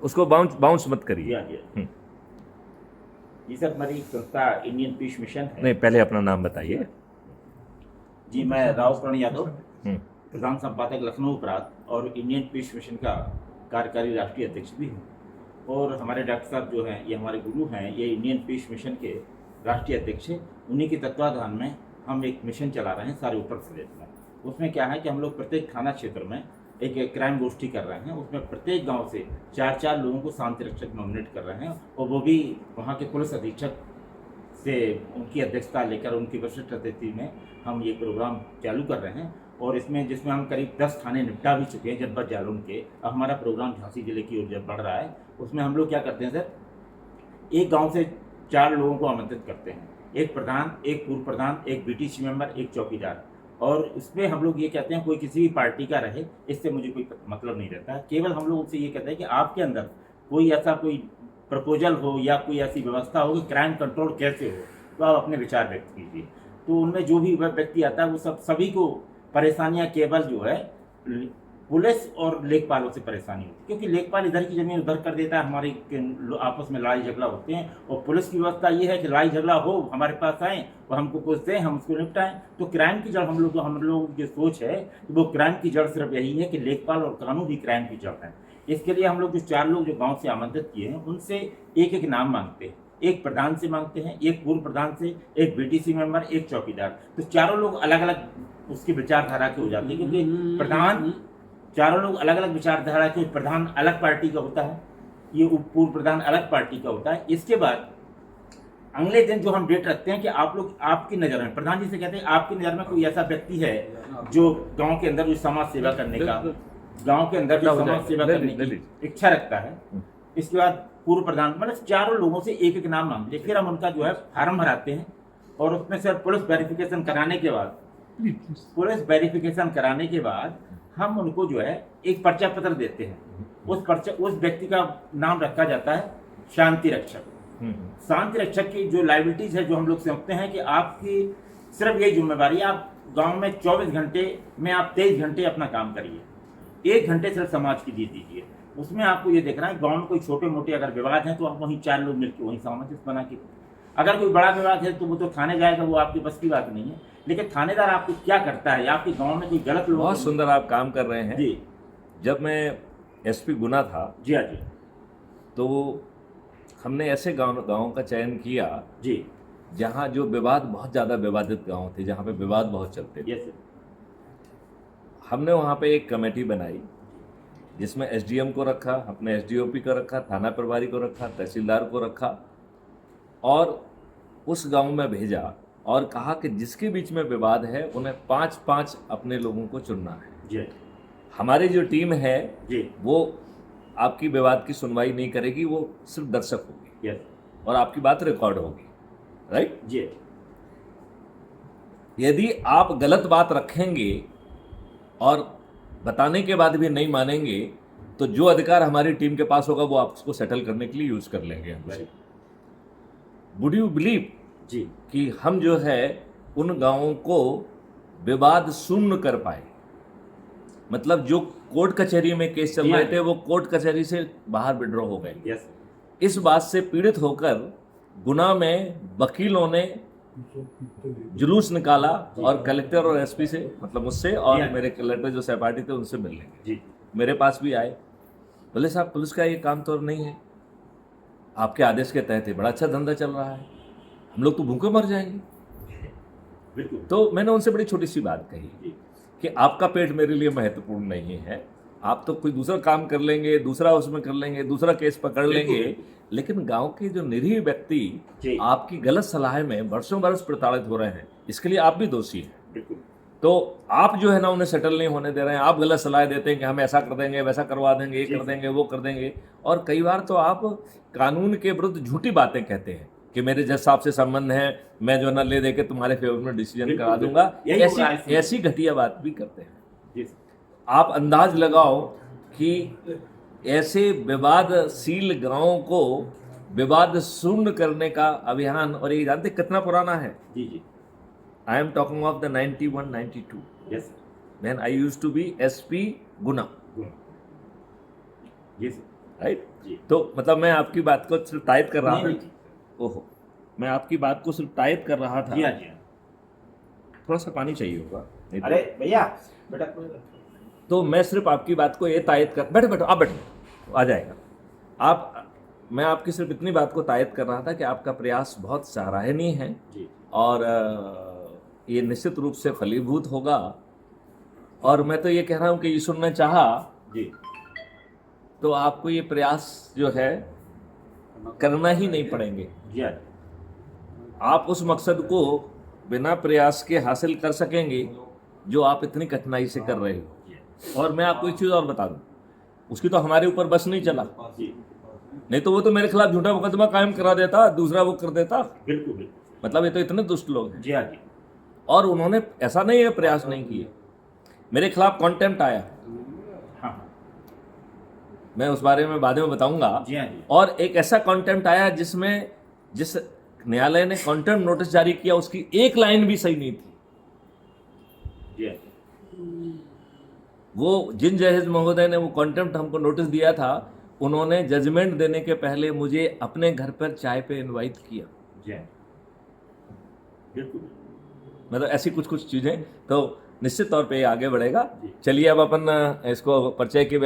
उसको बाउंस मत करिए। ये सर हमारी संस्था इंडियन पीस मिशन है। नहीं, पहले अपना नाम बताइए। जी, मैं राव करण यादव, हम्म। प्रधान संपादक लखनऊ अपराध और इंडियन पीस मिशन का कार्यकारी राष्ट्रीय अध्यक्ष भी हूँ। और हमारे डॉक्टर साहब जो हैं, ये हमारे गुरु हैं, ये इंडियन पीस मिशन के राष्ट्रीय अध्यक्ष हैं। उन्हीं के तत्वाधान में हम एक मिशन चला रहे हैं सारे उत्तर प्रदेश में। उसमें क्या है कि हम लोग प्रत्येक थाना क्षेत्र में एक क्राइम गोष्ठी कर रहे हैं। उसमें प्रत्येक गांव से 4-4 लोगों को शांति रक्षक नॉमिनेट कर रहे हैं, और वो भी वहाँ के पुलिस अधीक्षक से उनकी अध्यक्षता लेकर उनकी विशिष्ट अतिथि में हम ये प्रोग्राम चालू कर रहे हैं। और जिसमें हम करीब 10 थाने निपटा भी चुके हैं जनपद जालौन के। अब हमारा प्रोग्राम झांसी जिले की ओर बढ़ रहा है। उसमें हम लोग क्या करते हैं सर, एक गांव से 4 लोगों को आमंत्रित करते हैं, एक प्रधान, एक पूर्व प्रधान, एक बीटीसी मेंबर, एक चौकीदार। और इसमें हम लोग ये कहते हैं कोई किसी भी पार्टी का रहे, इससे मुझे कोई मतलब नहीं रहता। केवल हम लोग उनसे ये कहते हैं कि आपके अंदर कोई ऐसा कोई प्रपोजल हो या कोई ऐसी व्यवस्था हो कि क्राइम कंट्रोल कैसे हो, तो आप अपने विचार व्यक्त कीजिए। तो उनमें जो भी व्यक्ति आता है वो सभी को परेशानियां केवल जो है पुलिस और लेखपालों से परेशानी होती है, क्योंकि लेखपाल इधर की जमीन उधर कर देता है, हमारी आपस में लड़ाई झगड़ा होते हैं। और पुलिस की व्यवस्था ये है कि लड़ाई झगड़ा हो, हमारे पास आए और हमको कुछ दें, हम उसको निपटाएं। तो क्राइम की जड़ हम लोग की सोच है कि वो क्राइम की जड़ सिर्फ यही है कि लेखपाल और कानून ही क्राइम की जड़ है। इसके लिए हम लोग जो 4 लोग जो गाँव से आमंत्रित किए हैं, उनसे एक एक नाम मांगते हैं। एक प्रधान से मांगते हैं, एक पूर्व प्रधान से, एक बीटीसी मेंबर, एक चौकीदार। तो चारों लोग अलग अलग उसकी विचारधारा के हो जाते हैं, क्योंकि प्रधान, चारों लोग अलग अलग विचारधारा के। प्रधान अलग पार्टी का होता है, ये पूर्व प्रधान अलग पार्टी का होता है। इसके बाद अगले दिन जो हम डेट रखते हैं कि आप लोग, आपकी नज़र में, प्रधान जी से कहते हैं आपकी नज़र में कोई ऐसा व्यक्ति है जो गांव के अंदर जो समाज सेवा करने का, गांव के अंदर जो समाज सेवा करने की इच्छा रखता है। इसके बाद पूर्व प्रधान, मतलब चारों लोगों से एक एक नाम मांगते हैं। फिर हम उनका जो है फार्म भराते हैं, और उसमें से पुलिस वेरिफिकेशन कराने के बाद हम उनको जो है एक पर्चा पत्र देते हैं। उस व्यक्ति का नाम रखा जाता है शांति रक्षक। शांति रक्षक की जो लाइबिलिटीज है, जो हम लोग समझते हैं कि आपकी सिर्फ यही जिम्मेवारी है, आप गांव में 24 घंटे में आप 23 घंटे अपना काम करिए, 1 घंटे सिर्फ समाज की दे दीजिए। उसमें आपको ये देखना है गांव में कोई छोटे मोटे अगर विवाद हैं तो आप वहीं 4 लोग मिलकर वहीं सामंजस्य बना के, अगर कोई बड़ा विवाद है तो वो तो थाने जाएगा, वो आपकी बस की बात नहीं है। लेकिन थानेदार आपको क्या करता है, आपके गांव में कोई गलत लोग, बहुत सुंदर आप काम कर रहे हैं जी। जब मैं एसपी गुना था, जी हाँ जी, तो हमने ऐसे गाँव का चयन किया जी, जहाँ जो विवाद बहुत ज़्यादा विवादित गांव थे, जहाँ पे विवाद बहुत चलते थे। यस। हमने वहाँ पे एक कमेटी बनाई जिसमें एसडीएम को रखा, अपने एसडीओपी को रखा, थाना प्रभारी को रखा, तहसीलदार को रखा, और उस गांव में भेजा और कहा कि जिसके बीच में विवाद है उन्हें 5-5 अपने लोगों को चुनना है। जी। हमारी जो टीम है जी। वो आपकी विवाद की सुनवाई नहीं करेगी, वो सिर्फ दर्शक होगी। यस। और आपकी बात रिकॉर्ड होगी, राइट जी। यदि आप गलत बात रखेंगे और बताने के बाद भी नहीं मानेंगे, तो जो अधिकार हमारी टीम के पास होगा वो आप उसको सेटल करने के लिए यूज कर लेंगे हमसे। वुड यू बिलीव जी कि हम जो है उन गांवों को विवाद शून्य कर पाए, मतलब जो कोर्ट कचहरी में केस चल रहे थे वो कोर्ट कचहरी से बाहर विड्रॉ हो गए। यस। इस बात से पीड़ित होकर गुना में वकीलों ने जुलूस निकाला और कलेक्टर और एसपी से, मतलब मुझसे और मेरे कलेक्टर जो सहपाठी थे उनसे मिल लेंगे, मेरे पास भी आए। बोले साहब पुलिस का ये काम तो नहीं है, आपके आदेश के तहत बड़ा अच्छा धंधा चल रहा है, हम लोग तो भूखे मर जाएंगे। तो मैंने उनसे बड़ी छोटी सी बात कही कि आपका पेट मेरे लिए महत्वपूर्ण नहीं है, आप तो कोई दूसरा काम कर लेंगे, दूसरा उसमें कर लेंगे, दूसरा केस पकड़ लेंगे, लेकिन गांव के जो निरीह व्यक्ति आपकी गलत सलाह में बरसों बरस प्रताड़ित हो रहे हैं, इसके लिए आप भी दोषी हैं। तो आप जो है ना उन्हें सेटल नहीं होने दे रहे हैं, आप गलत सलाह देते हैं कि हम ऐसा कर देंगे, वैसा करवा देंगे, ये कर देंगे, वो कर देंगे, और कई बार तो आप कानून के विरुद्ध झूठी बातें कहते हैं कि मेरे जज साहब से संबंध है, मैं जो है ना ले दे के तुम्हारे फेवर में डिसीजन करा दूंगा, ऐसी घटिया बात भी करते हैं। आप अंदाज लगाओ कि ऐसे विवादशील गांवों को विवाद शून्य करने का अभियान, और ये जानते कितना पुराना है? जी I am talking of the 91-92, when I used to be SP Guna. Right. जी। तो मतलब मैं आपकी बात को सिर्फ तायद कर रहा नहीं, था। नहीं। ओहो, मैं आपकी बात को सिर्फ तायद कर रहा था। जी हाँ, जी हाँ। थोड़ा सा पानी चाहिए होगा, नहीं तो। अरे भैया बेटा, तो मैं सिर्फ आपकी बात को ये तायद कर, बैठो बैठो, आप बैठो, आ जाएगा। आप, मैं आपकी सिर्फ इतनी बात को तायद कर रहा था कि आपका प्रयास बहुत सराहनीय है जी और ये निश्चित रूप से फलीभूत होगा। और मैं तो ये कह रहा हूँ कि ईश्वर ने चाहा जी तो आपको ये प्रयास जो है करना ही नहीं पड़ेंगे। जी हाँ, आप उस मकसद को बिना प्रयास के हासिल कर सकेंगे जो आप इतनी कठिनाई से कर रहे हो। और मैं आपको एक चीज़ और बता दूं, उसकी तो हमारे ऊपर बस नहीं चला, जी नहीं तो वो तो मेरे खिलाफ झूठा मुकदमा कायम करा देता, दूसरा वो कर देता। बिल्कुल बिल्कुल। मतलब ये तो इतने दुष्ट लोग हैं। जी हाँ जी। और उन्होंने ऐसा नहीं है प्रयास नहीं किए, मेरे खिलाफ कॉन्टेम्प्ट आया, हाँ मैं उस बारे में बाद में बताऊंगा। जी हाँ जी। और एक ऐसा कॉन्टेम्प्ट आया जिसमें, जिस न्यायालय ने कॉन्टेम्प्ट नोटिस जारी किया उसकी एक लाइन भी सही नहीं थी। जी हाँ। वो जिन जहेज महोदय ने वो कॉन्टेम्प्ट हमको नोटिस दिया था, उन्होंने जजमेंट देने के पहले मुझे अपने घर पर चाय पे इनवाइट किया। जी हाँ, बिल्कुल। मतलब ऐसी कुछ कुछ चीज़ें तो निश्चित तौर पे ये आगे बढ़ेगा। जी। चलिए अब अपन इसको परिचय के